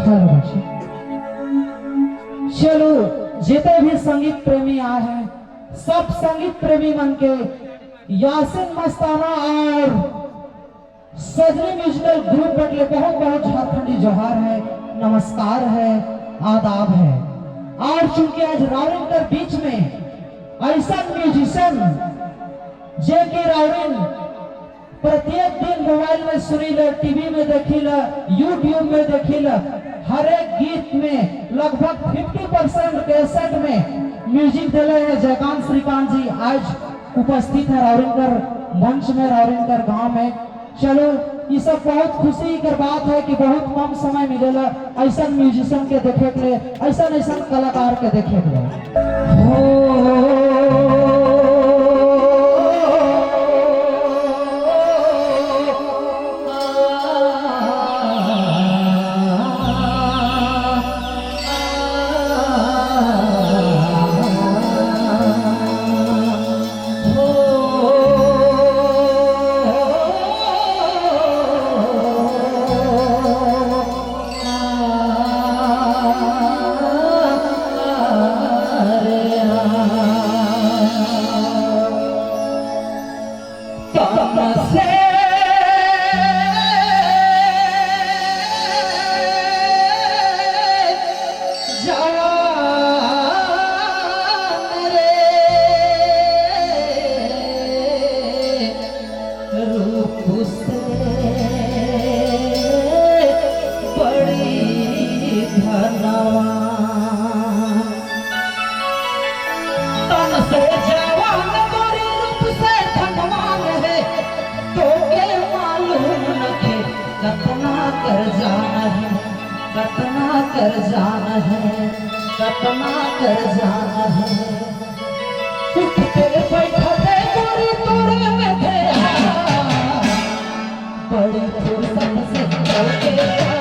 Hello बच्चे, चलो जितने भी संगीत प्रेमी आए हैं, सब संगीत प्रेमी मन के यासिन मस्ताना और सजनी म्यूजिकल ग्रुप बटले बहुत बहुत झारखंडी जोहार है, नमस्कार है, आदाब है। और चूंकि आज रावण के बीच में ऐसा म्यूजिशियन जे की रावण प्रत्येक दिन मोबाइल में सुनीला, टीवी में देखिला, यूट्यूब में देखिला, हर एक गीत में लगभग 50% कैसेट में म्यूजिक दिले हैं जयकांत श्रीकांत जी आज उपस्थित है रावरिंकर मंच में, रावरिंकर गांव में। चलो ये सब बहुत खुशी की बात है कि बहुत कम समय मिलेला ऐसा म्यूजिशियन के देखे के लिए, ऐसा ऐसा कलाकार के देखे के लिए। कतना कर जाना है, कतना कर जाना है, उठते बैठते गोरी तोरे में थे बड़ी फुर्सत से चलते